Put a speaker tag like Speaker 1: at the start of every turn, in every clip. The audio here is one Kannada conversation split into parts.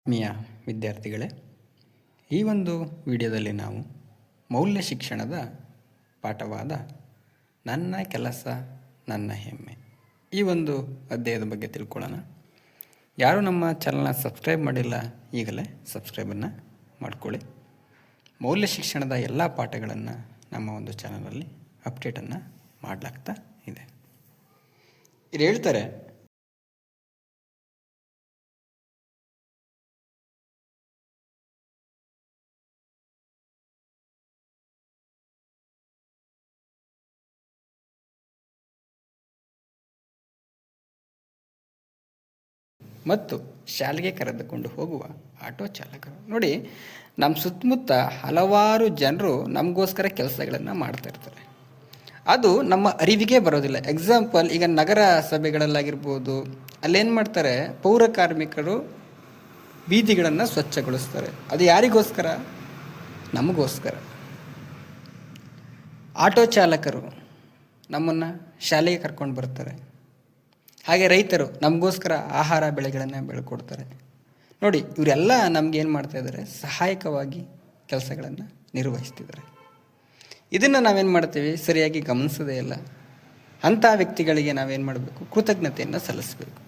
Speaker 1: ಆತ್ಮೀಯ ವಿದ್ಯಾರ್ಥಿಗಳೇ, ಈ ಒಂದು ವಿಡಿಯೋದಲ್ಲಿ ನಾವು ಮೌಲ್ಯ ಶಿಕ್ಷಣದ ಪಾಠವಾದ ನನ್ನ ಕೆಲಸ ನನ್ನ ಹೆಮ್ಮೆ ಈ ಒಂದು ಅಧ್ಯಾಯದ ಬಗ್ಗೆ ತಿಳ್ಕೊಳ್ಳೋಣ. ಯಾರು ನಮ್ಮ ಚಾನಲ್ನ ಸಬ್ಸ್ಕ್ರೈಬ್ ಮಾಡಿಲ್ಲ, ಈಗಲೇ ಸಬ್ಸ್ಕ್ರೈಬನ್ನು ಮಾಡಿಕೊಳ್ಳಿ. ಮೌಲ್ಯ ಶಿಕ್ಷಣದ ಎಲ್ಲ ಪಾಠಗಳನ್ನು ನಮ್ಮ ಒಂದು ಚಾನಲಲ್ಲಿ ಅಪ್ಡೇಟನ್ನು ಮಾಡಲಾಗ್ತಾ ಇದೆ. ಇದು ಹೇಳ್ತಾರೆ, ಮತ್ತು ಶಾಲೆಗೆ ಕರೆದುಕೊಂಡು ಹೋಗುವ ಆಟೋ ಚಾಲಕರು. ನೋಡಿ, ನಮ್ಮ ಸುತ್ತಮುತ್ತ ಹಲವಾರು ಜನರು ನಮಗೋಸ್ಕರ ಕೆಲಸಗಳನ್ನು ಮಾಡ್ತಾ ಇರ್ತಾರೆ. ಅದು ನಮ್ಮ ಅರಿವಿಗೆ ಬರೋದಿಲ್ಲ. ಎಕ್ಸಾಂಪಲ್, ಈಗ ನಗರ ಸಭೆಗಳಲ್ಲಾಗಿರ್ಬೋದು, ಅಲ್ಲೇನು ಮಾಡ್ತಾರೆ, ಪೌರ ಕಾರ್ಮಿಕರು ಬೀದಿಗಳನ್ನು ಸ್ವಚ್ಛಗೊಳಿಸ್ತಾರೆ. ಅದು ಯಾರಿಗೋಸ್ಕರ? ನಮಗೋಸ್ಕರ. ಆಟೋ ಚಾಲಕರು ನಮ್ಮನ್ನು ಶಾಲೆಗೆ ಕರ್ಕೊಂಡು ಬರ್ತಾರೆ. ಹಾಗೆ ರೈತರು ನಮಗೋಸ್ಕರ ಆಹಾರ ಬೆಳೆಗಳನ್ನು ಬೆಳ್ಕೊಡ್ತಾರೆ. ನೋಡಿ, ಇವರೆಲ್ಲ ನಮಗೇನು ಮಾಡ್ತಾ ಇದ್ದಾರೆ? ಸಹಾಯಕವಾಗಿ ಕೆಲಸಗಳನ್ನು ನಿರ್ವಹಿಸ್ತಿದ್ದಾರೆ. ಇದನ್ನು ನಾವೇನು ಮಾಡ್ತೀವಿ? ಸರಿಯಾಗಿ ಗಮನಿಸೋದೇ ಇಲ್ಲ. ಅಂಥ ವ್ಯಕ್ತಿಗಳಿಗೆ ನಾವೇನು ಮಾಡಬೇಕು? ಕೃತಜ್ಞತೆಯನ್ನು ಸಲ್ಲಿಸಬೇಕು.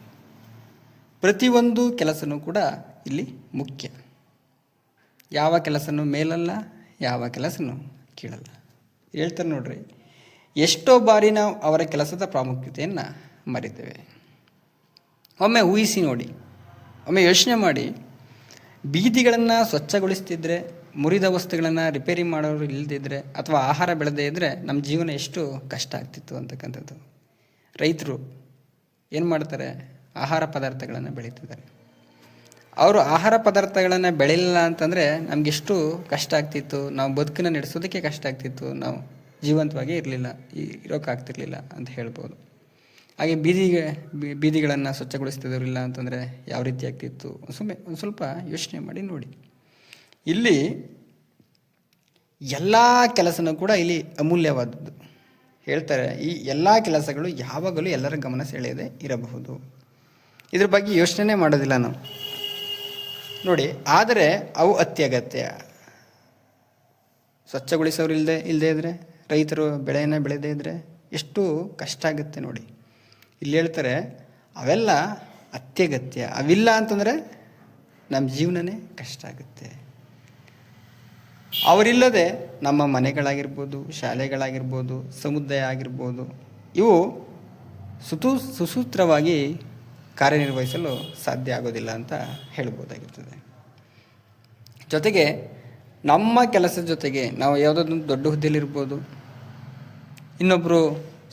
Speaker 1: ಪ್ರತಿಯೊಂದು ಕೆಲಸನೂ ಕೂಡ ಇಲ್ಲಿ ಮುಖ್ಯ. ಯಾವ ಕೆಲಸನೂ ಮೇಲಲ್ಲ, ಯಾವ ಕೆಲಸನೂ ಕೀಳಲ್ಲ. ಹೇಳ್ತಾರೆ ನೋಡ್ರಿ, ಎಷ್ಟೋ ಬಾರಿ ನಾವು ಅವರ ಕೆಲಸದ ಪ್ರಾಮುಖ್ಯತೆಯನ್ನು ಮರಿತೇವೆ. ಒಮ್ಮೆ ಊಹಿಸಿ ನೋಡಿ, ಒಮ್ಮೆ ಯೋಚನೆ ಮಾಡಿ, ಬೀದಿಗಳನ್ನು ಸ್ವಚ್ಛಗೊಳಿಸ್ತಿದ್ರೆ, ಮುರಿದ ವಸ್ತುಗಳನ್ನು ರಿಪೇರಿ ಮಾಡೋರು ಇಲ್ಲದಿದ್ದರೆ, ಅಥವಾ ಆಹಾರ ಬೆಳೆದೇ ಇದ್ದರೆ ನಮ್ಮ ಜೀವನ ಎಷ್ಟು ಕಷ್ಟ ಆಗ್ತಿತ್ತು ಅಂತಕ್ಕಂಥದ್ದು. ರೈತರು ಏನು ಮಾಡ್ತಾರೆ? ಆಹಾರ ಪದಾರ್ಥಗಳನ್ನು ಬೆಳೀತಿದ್ದಾರೆ. ಅವರು ಆಹಾರ ಪದಾರ್ಥಗಳನ್ನು ಬೆಳೆಯಲಿಲ್ಲ ಅಂತಂದರೆ ನಮಗೆಷ್ಟು ಕಷ್ಟ ಆಗ್ತಿತ್ತು, ನಾವು ಬದುಕನ್ನು ನಡೆಸೋದಕ್ಕೆ ಕಷ್ಟ ಆಗ್ತಿತ್ತು, ನಾವು ಜೀವಂತವಾಗಿ ಇರೋಕ್ಕಾಗ್ತಿರ್ಲಿಲ್ಲ ಅಂತ ಹೇಳ್ಬೋದು. ಹಾಗೆ ಬೀದಿಗಳನ್ನು ಸ್ವಚ್ಛಗೊಳಿಸ್ತಿದ್ದವರಿಲ್ಲ ಅಂತಂದರೆ ಯಾವ ರೀತಿ ಆಗ್ತಿತ್ತು? ಒಂದು ಸ್ವಲ್ಪ ಯೋಚನೆ ಮಾಡಿ ನೋಡಿ. ಇಲ್ಲಿ ಎಲ್ಲ ಕೆಲಸನೂ ಕೂಡ ಇಲ್ಲಿ ಅಮೂಲ್ಯವಾದದ್ದು. ಹೇಳ್ತಾರೆ, ಈ ಎಲ್ಲ ಕೆಲಸಗಳು ಯಾವಾಗಲೂ ಎಲ್ಲರ ಗಮನ ಸೆಳೆಯದೆ ಇರಬಹುದು. ಇದ್ರ ಬಗ್ಗೆ ಯೋಚನೆ ಮಾಡೋದಿಲ್ಲ ನಾವು ನೋಡಿ. ಆದರೆ ಅವು ಅತ್ಯಗತ್ಯ. ಸ್ವಚ್ಛಗೊಳಿಸೋರು ಇಲ್ಲದೇ ಇದ್ದರೆ, ರೈತರು ಬೆಳೆಯನ್ನು ಬೆಳೆದೇ ಇದ್ದರೆ ಎಷ್ಟು ಕಷ್ಟ ಆಗುತ್ತೆ ನೋಡಿ. ಇಲ್ಲಿ ಹೇಳ್ತಾರೆ, ಅವೆಲ್ಲ ಅತ್ಯಗತ್ಯ. ಅವಿಲ್ಲ ಅಂತಂದರೆ ನಮ್ಮ ಜೀವನನೇ ಕಷ್ಟ ಆಗುತ್ತೆ. ಅವರಿಲ್ಲದೆ ನಮ್ಮ ಮನೆಗಳಾಗಿರ್ಬೋದು, ಶಾಲೆಗಳಾಗಿರ್ಬೋದು, ಸಮುದಾಯ ಆಗಿರ್ಬೋದು, ಇವು ಸುಸೂತ್ರವಾಗಿ ಕಾರ್ಯನಿರ್ವಹಿಸಲು ಸಾಧ್ಯ ಆಗೋದಿಲ್ಲ ಅಂತ ಹೇಳ್ಬೋದಾಗಿರ್ತದೆ. ಜೊತೆಗೆ ನಮ್ಮ ಕೆಲಸದ ಜೊತೆಗೆ ನಾವು ಯಾವುದಾದ್ರು ದೊಡ್ಡ ಹುದ್ದೆಯಲ್ಲಿರ್ಬೋದು, ಇನ್ನೊಬ್ಬರು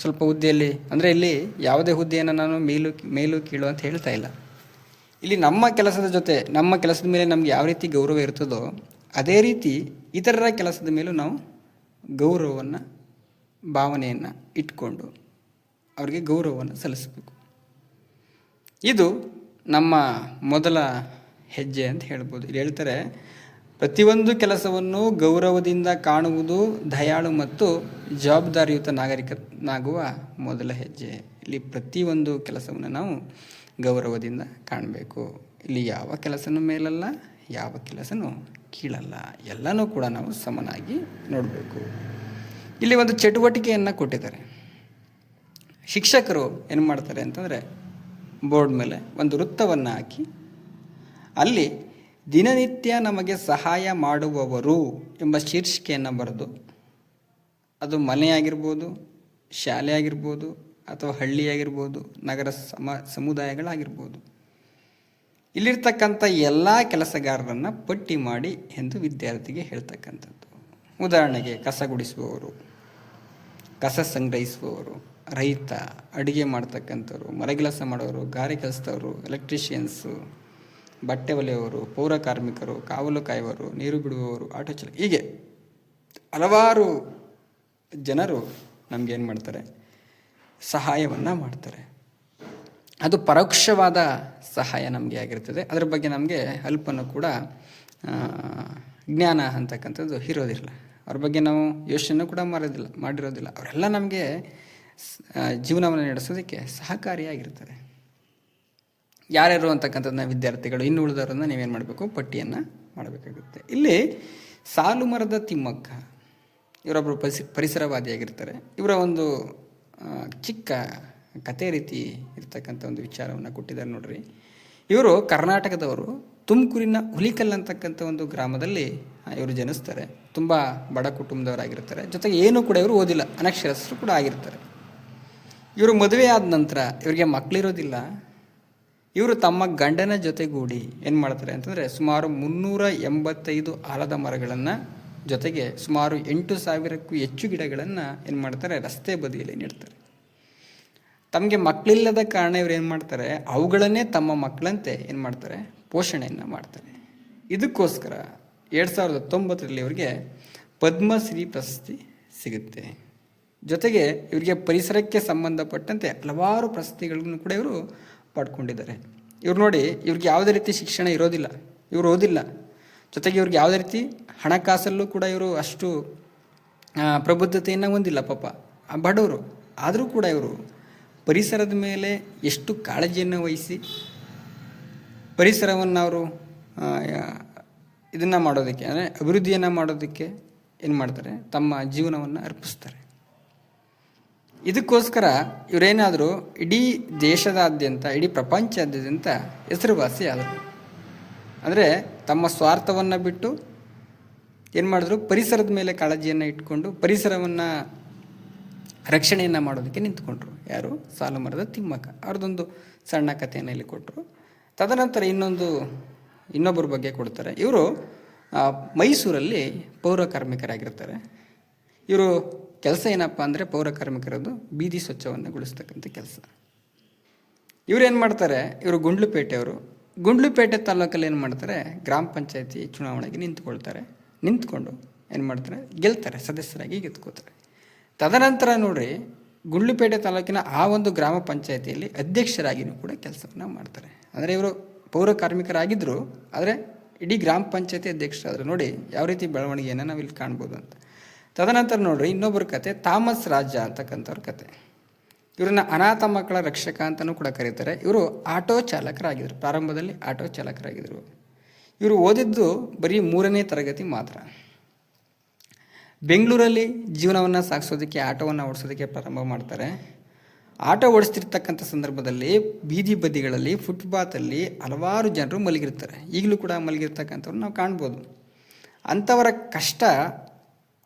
Speaker 1: ಸ್ವಲ್ಪ ಹುದ್ದೆಯಲ್ಲಿ, ಅಂದರೆ ಇಲ್ಲಿ ಯಾವುದೇ ಹುದ್ದೆಯನ್ನು ನಾನು ಮೇಲು ಕೀಳು ಅಂತ ಹೇಳ್ತಾ ಇಲ್ಲ. ಇಲ್ಲಿ ನಮ್ಮ ಕೆಲಸದ ಜೊತೆ, ನಮ್ಮ ಕೆಲಸದ ಮೇಲೆ ನಮ್ಗೆ ಯಾವ ರೀತಿ ಗೌರವ ಇರ್ತದೋ ಅದೇ ರೀತಿ ಇತರರ ಕೆಲಸದ ಮೇಲೂ ನಾವು ಗೌರವವನ್ನು, ಭಾವನೆಯನ್ನು ಇಟ್ಕೊಂಡು ಅವರಿಗೆ ಗೌರವವನ್ನು ಸಲ್ಲಿಸಬೇಕು. ಇದು ನಮ್ಮ ಮೊದಲ ಹೆಜ್ಜೆ ಅಂತ ಹೇಳ್ಬೋದು. ಇಲ್ಲಿ ಹೇಳ್ತಾರೆ, ಪ್ರತಿಯೊಂದು ಕೆಲಸವನ್ನು ಗೌರವದಿಂದ ಕಾಣುವುದು ದಯಾಳು ಮತ್ತು ಜವಾಬ್ದಾರಿಯುತ ನಾಗರಿಕನಾಗುವ ಮೊದಲ ಹೆಜ್ಜೆ. ಇಲ್ಲಿ ಪ್ರತಿಯೊಂದು ಕೆಲಸವನ್ನು ನಾವು ಗೌರವದಿಂದ ಕಾಣಬೇಕು. ಇಲ್ಲಿ ಯಾವ ಕೆಲಸನೂ ಮೇಲಲ್ಲ, ಯಾವ ಕೆಲಸನೂ ಕೀಳಲ್ಲ, ಎಲ್ಲನೂ ಕೂಡ ನಾವು ಸಮನಾಗಿ ನೋಡಬೇಕು. ಇಲ್ಲಿ ಒಂದು ಚಟುವಟಿಕೆಯನ್ನು ಕೊಟ್ಟಿದ್ದಾರೆ. ಶಿಕ್ಷಕರು ಏನು ಮಾಡ್ತಾರೆ ಅಂತಂದರೆ, ಬೋರ್ಡ್ ಮೇಲೆ ಒಂದು ವೃತ್ತವನ್ನು ಹಾಕಿ ಅಲ್ಲಿ ದಿನನಿತ್ಯ ನಮಗೆ ಸಹಾಯ ಮಾಡುವವರು ಎಂಬ ಶೀರ್ಷಿಕೆಯನ್ನು ಬರೆದು, ಅದು ಮನೆಯಾಗಿರ್ಬೋದು, ಶಾಲೆ ಆಗಿರ್ಬೋದು, ಅಥವಾ ಹಳ್ಳಿ ಆಗಿರ್ಬೋದು, ನಗರ ಸಮುದಾಯಗಳಾಗಿರ್ಬೋದು, ಇಲ್ಲಿರ್ತಕ್ಕಂಥ ಎಲ್ಲ ಕೆಲಸಗಾರರನ್ನು ಪಟ್ಟಿ ಮಾಡಿ ಎಂದು ವಿದ್ಯಾರ್ಥಿಗೆ ಹೇಳ್ತಕ್ಕಂಥದ್ದು. ಉದಾಹರಣೆಗೆ, ಕಸ ಗುಡಿಸುವವರು, ಕಸ ಸಂಗ್ರಹಿಸುವವರು, ರೈತ, ಅಡುಗೆ ಮಾಡ್ತಕ್ಕಂಥವ್ರು, ಮರಗೆಲಸ ಮಾಡೋರು, ಗಾರೆ ಕೆಲಸದವರು, ಎಲೆಕ್ಟ್ರಿಷಿಯನ್ಸು, ಬಟ್ಟೆ ಹೊಲೆಯವರು, ಪೌರ ಕಾರ್ಮಿಕರು, ಕಾವಲು ಕಾಯುವವರು, ನೀರು ಬಿಡುವವರು, ಆಟೋ ಚಾಲಕ, ಹೀಗೆ ಹಲವಾರು ಜನರು ನಮಗೇನು ಮಾಡ್ತಾರೆ? ಸಹಾಯವನ್ನು ಮಾಡ್ತಾರೆ. ಅದು ಪರೋಕ್ಷವಾದ ಸಹಾಯ ನಮಗೆ ಆಗಿರ್ತದೆ. ಅದರ ಬಗ್ಗೆ ನಮಗೆ ಅಲ್ಪನೂ ಕೂಡ ಜ್ಞಾನ ಅಂತಕ್ಕಂಥದ್ದು ಇರೋದಿಲ್ಲ. ಅವ್ರ ಬಗ್ಗೆ ನಾವು ಯೋಚನೆ ಕೂಡ ಮಾಡಿರೋದಿಲ್ಲ. ಅವರೆಲ್ಲ ನಮಗೆ ಜೀವನವನ್ನು ನಡೆಸೋದಕ್ಕೆ ಸಹಕಾರಿಯಾಗಿರ್ತಾರೆ. ಯಾರ್ಯಾರು ಅಂತಕ್ಕಂಥದ್ದನ್ನ ವಿದ್ಯಾರ್ಥಿಗಳು, ಇನ್ನು ಉಳಿದವರನ್ನು ನೀವೇನು ಮಾಡಬೇಕು, ಪಟ್ಟಿಯನ್ನು ಮಾಡಬೇಕಾಗುತ್ತೆ. ಇಲ್ಲಿ ಸಾಲು ಮರದ ತಿಮ್ಮಕ್ಕ ಇವರೊಬ್ಬರು ಪರಿಸರವಾದಿಯಾಗಿರ್ತಾರೆ. ಇವರ ಒಂದು ಚಿಕ್ಕ ಕತೆ ರೀತಿ ಇರ್ತಕ್ಕಂಥ ಒಂದು ವಿಚಾರವನ್ನು ಕೊಟ್ಟಿದ್ದಾರೆ ನೋಡ್ರಿ. ಇವರು ಕರ್ನಾಟಕದವರು, ತುಮಕೂರಿನ ಹುಲಿಕಲ್ ಅಂತಕ್ಕಂಥ ಒಂದು ಗ್ರಾಮದಲ್ಲಿ ಇವರು ಜನಿಸ್ತಾರೆ. ತುಂಬ ಬಡ ಕುಟುಂಬದವರಾಗಿರ್ತಾರೆ. ಜೊತೆಗೆ ಏನೂ ಕೂಡ ಇವರು ಓದಿಲ್ಲ, ಅನಕ್ಷರಸ್ಥರು ಕೂಡ ಆಗಿರ್ತಾರೆ. ಇವರು ಮದುವೆ ಆದ ನಂತರ ಇವರಿಗೆ ಮಕ್ಕಳಿರೋದಿಲ್ಲ. ಇವರು ತಮ್ಮ ಗಂಡನ ಜೊತೆಗೂಡಿ ಏನು ಮಾಡ್ತಾರೆ ಅಂತಂದರೆ ಸುಮಾರು 385 ಆಲದ ಮರಗಳನ್ನು, ಜೊತೆಗೆ ಸುಮಾರು 8,000ಕ್ಕೂ ಹೆಚ್ಚು ಗಿಡಗಳನ್ನು ಏನು ಮಾಡ್ತಾರೆ, ರಸ್ತೆ ಬದಿಯಲ್ಲಿ ನೆಡ್ತಾರೆ. ತಮಗೆ ಮಕ್ಕಳಿಲ್ಲದ ಕಾರಣ ಇವರು ಏನು ಮಾಡ್ತಾರೆ, ಅವುಗಳನ್ನೇ ತಮ್ಮ ಮಕ್ಕಳಂತೆ ಏನು ಮಾಡ್ತಾರೆ, ಪೋಷಣೆಯನ್ನು ಮಾಡ್ತಾರೆ. ಇದಕ್ಕೋಸ್ಕರ 2019ರಲ್ಲಿ ಇವರಿಗೆ ಪದ್ಮಶ್ರೀ ಪ್ರಶಸ್ತಿ ಸಿಗುತ್ತೆ. ಜೊತೆಗೆ ಇವರಿಗೆ ಪರಿಸರಕ್ಕೆ ಸಂಬಂಧಪಟ್ಟಂತೆ ಹಲವಾರು ಪ್ರಶಸ್ತಿಗಳನ್ನು ಕೂಡ ಇವರು ಪಡ್ಕೊಂಡಿದ್ದಾರೆ. ಇವ್ರು ನೋಡಿ, ಇವ್ರಿಗೆ ಯಾವುದೇ ರೀತಿ ಶಿಕ್ಷಣ ಇರೋದಿಲ್ಲ, ಇವರು ಓದಿಲ್ಲ. ಜೊತೆಗೆ ಇವ್ರಿಗೆ ಯಾವುದೇ ರೀತಿ ಹಣಕಾಸಲ್ಲೂ ಕೂಡ ಇವರು ಅಷ್ಟು ಪ್ರಬುದ್ಧತೆಯನ್ನು ಹೊಂದಿಲ್ಲ. ಪಾಪ ಬಡವರು ಆದರೂ ಕೂಡ ಇವರು ಪರಿಸರದ ಮೇಲೆ ಎಷ್ಟು ಕಾಳಜಿಯನ್ನು ವಹಿಸಿ ಪರಿಸರವನ್ನು ಅವರು ಇದನ್ನು ಮಾಡೋದಕ್ಕೆ, ಅಂದರೆ ಅಭಿವೃದ್ಧಿಯನ್ನು ಮಾಡೋದಕ್ಕೆ ಏನು ಮಾಡ್ತಾರೆ, ತಮ್ಮ ಜೀವನವನ್ನು ಅರ್ಪಿಸ್ತಾರೆ. ಇದಕ್ಕೋಸ್ಕರ ಇವರೇನಾದರೂ ಇಡೀ ದೇಶದಾದ್ಯಂತ, ಇಡೀ ಪ್ರಪಂಚಾದ್ಯಂತ ಹೆಸರುವಾಸಿ ಆದರು. ಅಂದರೆ ತಮ್ಮ ಸ್ವಾರ್ಥವನ್ನು ಬಿಟ್ಟು ಏನು ಮಾಡಿದ್ರು, ಪರಿಸರದ ಮೇಲೆ ಕಾಳಜಿಯನ್ನು ಇಟ್ಕೊಂಡು ಪರಿಸರವನ್ನು ರಕ್ಷಣೆಯನ್ನು ಮಾಡೋದಕ್ಕೆ ನಿಂತ್ಕೊಂಡ್ರು. ಯಾರು? ಸಾಲು ಮರದ ತಿಮ್ಮಕ್ಕ. ಅವ್ರದ್ದೊಂದು ಸಣ್ಣ ಕಥೆಯನ್ನು ಇಲ್ಲಿ ಕೊಟ್ಟರು. ತದನಂತರ ಇನ್ನೊಬ್ಬರ ಬಗ್ಗೆ ಕೊಡ್ತಾರೆ. ಇವರು ಮೈಸೂರಲ್ಲಿ ಪೌರ ಕಾರ್ಮಿಕರಾಗಿರ್ತಾರೆ. ಇವರು ಕೆಲಸ ಏನಪ್ಪ ಅಂದರೆ ಪೌರ ಕಾರ್ಮಿಕರದ್ದು ಬೀದಿ ಸ್ವಚ್ಛವನ್ನು ಗೊಳಿಸ್ತಕ್ಕಂಥ ಕೆಲಸ. ಇವರೇನು ಮಾಡ್ತಾರೆ, ಇವರು ಗುಂಡ್ಲುಪೇಟೆಯವರು. ಗುಂಡ್ಲುಪೇಟೆ ತಾಲೂಕಲ್ಲಿ ಏನು ಮಾಡ್ತಾರೆ, ಗ್ರಾಮ ಪಂಚಾಯತಿ ಚುನಾವಣೆಗೆ ನಿಂತ್ಕೊಂಡು ಏನು ಮಾಡ್ತಾರೆ, ಗೆಲ್ತಾರೆ, ಸದಸ್ಯರಾಗಿ ಗೆದ್ಕೋತಾರೆ. ತದನಂತರ ನೋಡ್ರಿ, ಗುಂಡ್ಲುಪೇಟೆ ತಾಲೂಕಿನ ಆ ಒಂದು ಗ್ರಾಮ ಪಂಚಾಯತಿಯಲ್ಲಿ ಅಧ್ಯಕ್ಷರಾಗಿಯೂ ಕೂಡ ಕೆಲಸವನ್ನು ಮಾಡ್ತಾರೆ. ಅಂದರೆ ಇವರು ಪೌರ ಕಾರ್ಮಿಕರಾಗಿದ್ದರು, ಆದರೆ ಇಡೀ ಗ್ರಾಮ ಪಂಚಾಯತಿ ಅಧ್ಯಕ್ಷರಾದರು. ನೋಡಿ ಯಾವ ರೀತಿ ಬೆಳವಣಿಗೆಯನ್ನು ನಾವು ಇಲ್ಲಿ ಕಾಣ್ಬೋದು ಅಂತ. ತದನಂತರ ನೋಡ್ರಿ, ಇನ್ನೊಬ್ಬರ ಕತೆ ಥಾಮಸ್ ರಾಜ ಅಂತಕ್ಕಂಥವ್ರ ಕತೆ. ಇವ್ರನ್ನ ಅನಾಥ ಮಕ್ಕಳ ರಕ್ಷಕ ಅಂತಲೂ ಕೂಡ ಕರೀತಾರೆ. ಇವರು ಆಟೋ ಚಾಲಕರಾಗಿದ್ದರು, ಪ್ರಾರಂಭದಲ್ಲಿ ಆಟೋ ಚಾಲಕರಾಗಿದ್ದರು. ಇವರು ಓದಿದ್ದು ಬರೀ 3ನೇ ತರಗತಿ ಮಾತ್ರ. ಬೆಂಗಳೂರಲ್ಲಿ ಜೀವನವನ್ನು ಸಾಗಿಸೋದಕ್ಕೆ, ಆಟೋವನ್ನು ಓಡಿಸೋದಕ್ಕೆ ಪ್ರಾರಂಭ ಮಾಡ್ತಾರೆ. ಆಟೋ ಓಡಿಸ್ತಿರ್ತಕ್ಕಂಥ ಸಂದರ್ಭದಲ್ಲಿ ಬೀದಿ ಬದಿಗಳಲ್ಲಿ, ಫುಟ್ಪಾತಲ್ಲಿ ಹಲವಾರು ಜನರು ಮಲಗಿರ್ತಾರೆ. ಈಗಲೂ ಕೂಡ ಮಲಗಿರ್ತಕ್ಕಂಥವ್ರು ನಾವು ಕಾಣ್ಬೋದು. ಅಂಥವರ ಕಷ್ಟ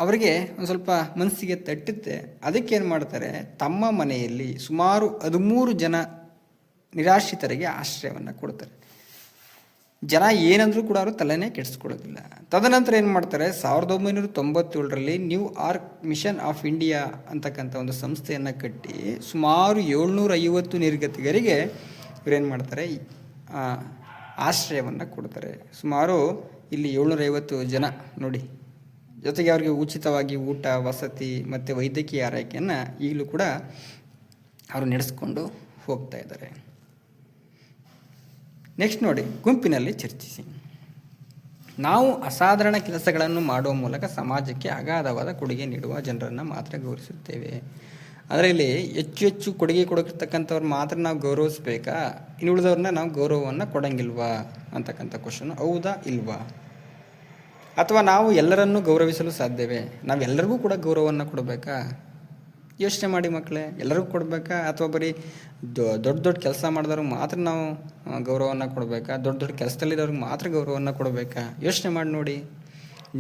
Speaker 1: ಅವರಿಗೆ ಒಂದು ಸ್ವಲ್ಪ ಮನಸ್ಸಿಗೆ ತಟ್ಟುತ್ತೆ. ಅದಕ್ಕೇನು ಮಾಡ್ತಾರೆ, ತಮ್ಮ ಮನೆಯಲ್ಲಿ ಸುಮಾರು 13 ಜನ ನಿರಾಶ್ರಿತರಿಗೆ ಆಶ್ರಯವನ್ನು ಕೊಡ್ತಾರೆ. ಜನ ಏನಂದ್ರೂ ಕೂಡ ಅವರು ತಲೆನೇ ಕೆಡಿಸ್ಕೊಳ್ಳೋದಿಲ್ಲ. ತದನಂತರ ಏನು ಮಾಡ್ತಾರೆ, 1997ರಲ್ಲಿ New Arc Mission of India ಅಂತಕ್ಕಂಥ ಒಂದು ಸಂಸ್ಥೆಯನ್ನು ಕಟ್ಟಿ ಸುಮಾರು 750 ನಿರ್ಗತಿಕರಿಗೆ ಇವರೇನು ಮಾಡ್ತಾರೆ, ಆಶ್ರಯವನ್ನು ಕೊಡ್ತಾರೆ. ಸುಮಾರು ಇಲ್ಲಿ 750 ಜನ ನೋಡಿ. ಜೊತೆಗೆ ಅವರಿಗೆ ಉಚಿತವಾಗಿ ಊಟ, ವಸತಿ ಮತ್ತು ವೈದ್ಯಕೀಯ ಆರೈಕೆಯನ್ನು ಈಗಲೂ ಕೂಡ ಅವರು ನಡೆಸ್ಕೊಂಡು ಹೋಗ್ತಾ ಇದ್ದಾರೆ. ನೆಕ್ಸ್ಟ್ ನೋಡಿ, ಗುಂಪಿನಲ್ಲಿ ಚರ್ಚಿಸಿ. ನಾವು ಅಸಾಧಾರಣ ಕೆಲಸಗಳನ್ನು ಮಾಡುವ ಮೂಲಕ ಸಮಾಜಕ್ಕೆ ಅಗಾಧವಾದ ಕೊಡುಗೆ ನೀಡುವ ಜನರನ್ನು ಮಾತ್ರ ಗೌರವಿಸುತ್ತೇವೆ. ಅದರಲ್ಲಿ ಹೆಚ್ಚು ಕೊಡುಗೆ ಕೊಡತಕ್ಕಂಥವ್ರು ಮಾತ್ರ ನಾವು ಗೌರವಿಸ್ಬೇಕಾ, ಇನ್ನು ಉಳಿದವ್ರನ್ನ ನಾವು ಗೌರವವನ್ನು ಕೊಡೋಂಗಿಲ್ವಾ ಅಂತಕ್ಕಂಥ ಕ್ವಶನ್. ಹೌದಾ ಇಲ್ವಾ? ಅಥವಾ ನಾವು ಎಲ್ಲರನ್ನೂ ಗೌರವಿಸಲು ಸಾಧ್ಯವೇ? ನಾವೆಲ್ಲರಿಗೂ ಕೂಡ ಗೌರವವನ್ನು ಕೊಡಬೇಕಾ? ಯೋಚನೆ ಮಾಡಿ ಮಕ್ಕಳೇ, ಎಲ್ಲರಿಗೂ ಕೊಡಬೇಕಾ? ಅಥವಾ ಬರೀ ದೊಡ್ಡ ಕೆಲಸ ಮಾಡಿದವ್ರಿಗೆ ಮಾತ್ರ ನಾವು ಗೌರವವನ್ನು ಕೊಡಬೇಕಾ? ದೊಡ್ಡ ಕೆಲಸದಲ್ಲಿರೋರಿಗೆ ಮಾತ್ರ ಗೌರವವನ್ನು ಕೊಡಬೇಕಾ? ಯೋಚನೆ ಮಾಡಿ ನೋಡಿ.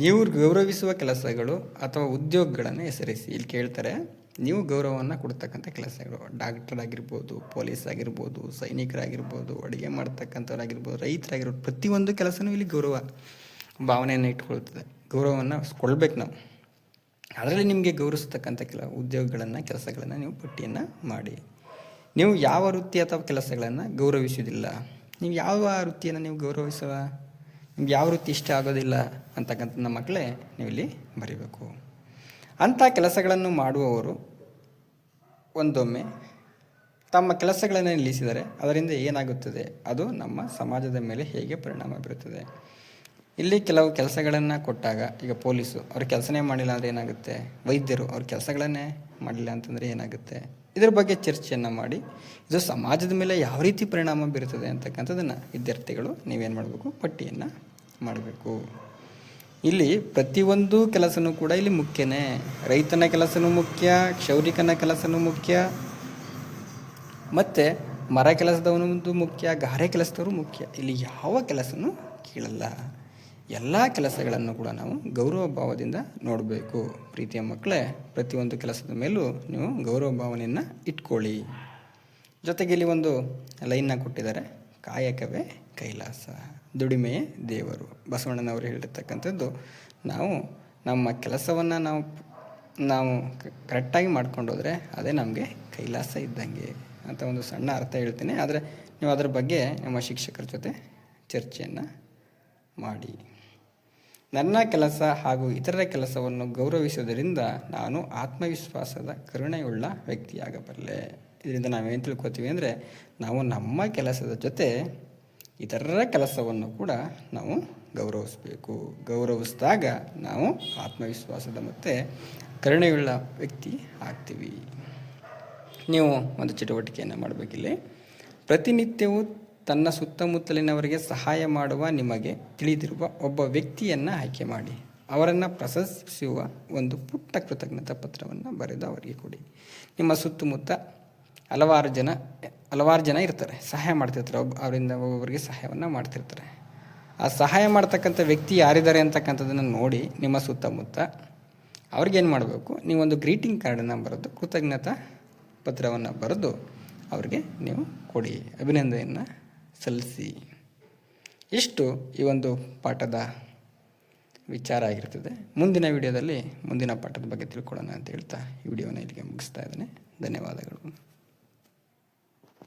Speaker 1: ನೀವು ಗೌರವಿಸುವ ಕೆಲಸಗಳು ಅಥವಾ ಉದ್ಯೋಗಗಳನ್ನು ಹೆಸರಿಸಿ. ಇಲ್ಲಿ ಕೇಳ್ತಾರೆ, ನೀವು ಗೌರವವನ್ನು ಕೊಡ್ತಕ್ಕಂಥ ಕೆಲಸಗಳು. ಡಾಕ್ಟರ್ ಆಗಿರ್ಬೋದು, ಪೊಲೀಸ್ ಆಗಿರ್ಬೋದು, ಸೈನಿಕರಾಗಿರ್ಬೋದು, ಅಡುಗೆ ಮಾಡ್ತಕ್ಕಂಥವ್ರಾಗಿರ್ಬೋದು, ರೈತರಾಗಿರ್ಬೋದು, ಪ್ರತಿಯೊಂದು ಕೆಲಸನೂ ಇಲ್ಲಿ ಗೌರವ ಭಾವನೆಯನ್ನು ಇಟ್ಕೊಳ್ತದೆ. ಗೌರವವನ್ನು ಕೊಡಬೇಕು ನಾವು. ಅದರಲ್ಲಿ ನಿಮಗೆ ಗೌರವಿಸ್ತಕ್ಕಂಥ ಉದ್ಯೋಗಗಳನ್ನು, ಕೆಲಸಗಳನ್ನು ನೀವು ಪಟ್ಟಿಯನ್ನು ಮಾಡಿ. ನೀವು ಯಾವ ವೃತ್ತಿ ಅಥವಾ ಕೆಲಸಗಳನ್ನು ಗೌರವಿಸುವುದಿಲ್ಲ, ನೀವು ಯಾವ ವೃತ್ತಿಯನ್ನು ನೀವು ಗೌರವಿಸುವ, ನಿಮ್ಗೆ ಯಾವ ವೃತ್ತಿ ಇಷ್ಟ ಆಗೋದಿಲ್ಲ ಅಂತಕ್ಕಂಥ ನಮ್ಮ ಮಕ್ಕಳೇ ನೀವು ಇಲ್ಲಿ ಬರೀಬೇಕು. ಅಂಥ ಕೆಲಸಗಳನ್ನು ಮಾಡುವವರು ಒಂದೊಮ್ಮೆ ತಮ್ಮ ಕೆಲಸಗಳನ್ನು ನಿಲ್ಲಿಸಿದರೆ ಅದರಿಂದ ಏನಾಗುತ್ತದೆ, ಅದು ನಮ್ಮ ಸಮಾಜದ ಮೇಲೆ ಹೇಗೆ ಪರಿಣಾಮ ಬೀರುತ್ತದೆ. ಇಲ್ಲಿ ಕೆಲವು ಕೆಲಸಗಳನ್ನು ಕೊಟ್ಟಾಗ, ಈಗ ಪೊಲೀಸು ಅವ್ರ ಕೆಲಸನೇ ಮಾಡಿಲ್ಲ ಅಂದರೆ ಏನಾಗುತ್ತೆ, ವೈದ್ಯರು ಅವ್ರ ಕೆಲಸಗಳನ್ನೇ ಮಾಡಲಿಲ್ಲ ಅಂತಂದರೆ ಏನಾಗುತ್ತೆ, ಇದರ ಬಗ್ಗೆ ಚರ್ಚೆಯನ್ನು ಮಾಡಿ ಇದು ಸಮಾಜದ ಮೇಲೆ ಯಾವ ರೀತಿ ಪರಿಣಾಮ ಬೀರುತ್ತದೆ ಅಂತಕ್ಕಂಥದ್ದನ್ನು ವಿದ್ಯಾರ್ಥಿಗಳು ನೀವೇನು ಮಾಡಬೇಕು, ಪಟ್ಟಿಯನ್ನು ಮಾಡಬೇಕು. ಇಲ್ಲಿ ಪ್ರತಿಯೊಂದು ಕೆಲಸನೂ ಕೂಡ ಇಲ್ಲಿ ಮುಖ್ಯನೇ. ರೈತನ ಕೆಲಸನೂ ಮುಖ್ಯ, ಕ್ಷೌರಿಕನ ಕೆಲಸನೂ ಮುಖ್ಯ, ಮತ್ತು ಮರ ಕೆಲಸದವನದು ಮುಖ್ಯ, ಗಾರೆ ಕೆಲಸದವರು ಮುಖ್ಯ. ಇಲ್ಲಿ ಯಾವ ಕೆಲಸನೂ ಕೀಳಲ್ಲ. ಎಲ್ಲ ಕೆಲಸಗಳನ್ನು ಕೂಡ ನಾವು ಗೌರವ ಭಾವದಿಂದ ನೋಡಬೇಕು. ಪ್ರೀತಿಯ ಮಕ್ಕಳೇ, ಪ್ರತಿಯೊಂದು ಕೆಲಸದ ಮೇಲೂ ನೀವು ಗೌರವ ಭಾವನೆಯನ್ನು ಇಟ್ಕೊಳ್ಳಿ. ಜೊತೆಗೆ ಇಲ್ಲಿ ಒಂದು ಲೈನ್ನ ಕೊಟ್ಟಿದ್ದಾರೆ, ಕಾಯಕವೇ ಕೈಲಾಸ, ದುಡಿಮೆಯೇ ದೇವರು. ಬಸವಣ್ಣನವರು ಹೇಳಿರ್ತಕ್ಕಂಥದ್ದು, ನಾವು ನಮ್ಮ ಕೆಲಸವನ್ನು ನಾವು ಕರೆಕ್ಟಾಗಿ ಮಾಡ್ಕೊಂಡೋದ್ರೆ ಅದೇ ನಮಗೆ ಕೈಲಾಸ ಇದ್ದಂಗೆ ಅಂತ ಒಂದು ಸಣ್ಣ ಅರ್ಥ ಹೇಳ್ತೀನಿ. ಆದರೆ ನೀವು ಅದರ ಬಗ್ಗೆ ನಮ್ಮ ಶಿಕ್ಷಕರ ಜೊತೆ ಚರ್ಚೆಯನ್ನು ಮಾಡಿ. ನನ್ನ ಕೆಲಸ ಹಾಗೂ ಇತರರ ಕೆಲಸವನ್ನು ಗೌರವಿಸುವುದರಿಂದ ನಾನು ಆತ್ಮವಿಶ್ವಾಸದ ಕರುಣೆಯುಳ್ಳ ವ್ಯಕ್ತಿಯಾಗಬಲ್ಲೆ. ಇದರಿಂದ ನಾವೇನು ತಿಳ್ಕೊತೀವಿ ಅಂದರೆ, ನಾವು ನಮ್ಮ ಕೆಲಸದ ಜೊತೆ ಇತರರ ಕೆಲಸವನ್ನು ಕೂಡ ನಾವು ಗೌರವಿಸಬೇಕು. ಗೌರವಿಸಿದಾಗ ನಾವು ಆತ್ಮವಿಶ್ವಾಸದ ಮತ್ತು ಕರುಣೆಯುಳ್ಳ ವ್ಯಕ್ತಿ ಆಗ್ತೀವಿ. ನೀವು ಒಂದು ಚಟುವಟಿಕೆಯನ್ನು ಮಾಡಬೇಕಿಲ್ಲಿ. ಪ್ರತಿನಿತ್ಯವೂ ತನ್ನ ಸುತ್ತಮುತ್ತಲಿನವರಿಗೆ ಸಹಾಯ ಮಾಡುವ ನಿಮಗೆ ತಿಳಿದಿರುವ ಒಬ್ಬ ವ್ಯಕ್ತಿಯನ್ನು ಆಯ್ಕೆ ಮಾಡಿ ಅವರನ್ನು ಪ್ರಶಂಸಿಸುವ ಒಂದು ಪುಟ್ಟ ಕೃತಜ್ಞತಾ ಪತ್ರವನ್ನು ಬರೆದು ಅವರಿಗೆ ಕೊಡಿ. ನಿಮ್ಮ ಸುತ್ತಮುತ್ತ ಹಲವಾರು ಜನ ಇರ್ತಾರೆ, ಸಹಾಯ ಮಾಡ್ತಿರ್ತಾರೆ. ಅವರಿಂದ ಒಬ್ಬೊಬ್ಬರಿಗೆ ಸಹಾಯವನ್ನು ಮಾಡ್ತಿರ್ತಾರೆ. ಆ ಸಹಾಯ ಮಾಡ್ತಕ್ಕಂಥ ವ್ಯಕ್ತಿ ಯಾರಿದ್ದಾರೆ ಅಂತಕ್ಕಂಥದ್ದನ್ನು ನೋಡಿ ನಿಮ್ಮ ಸುತ್ತಮುತ್ತ ಅವ್ರಿಗೇನು ಮಾಡಬೇಕು, ನೀವೊಂದು ಗ್ರೀಟಿಂಗ್ ಕಾರ್ಡನ್ನು ಬರೆದು, ಕೃತಜ್ಞತಾ ಪತ್ರವನ್ನು ಬರೆದು ಅವ್ರಿಗೆ ನೀವು ಕೊಡಿ, ಅಭಿನಂದನೆಯನ್ನು ಸಲ್ಲಿಸಿ. ಇಷ್ಟು ಈ ಒಂದು ಪಾಠದ ವಿಚಾರ ಆಗಿರ್ತದೆ. ಮುಂದಿನ ವಿಡಿಯೋದಲ್ಲಿ ಮುಂದಿನ ಪಾಠದ ಬಗ್ಗೆ ತಿಳ್ಕೊಳ್ಳೋಣ ಅಂತ ಹೇಳ್ತಾ ಈ ವಿಡಿಯೋನ ಇಲ್ಲಿಗೆ ಮುಗಿಸ್ತಾ ಇದ್ದೇನೆ. ಧನ್ಯವಾದಗಳು.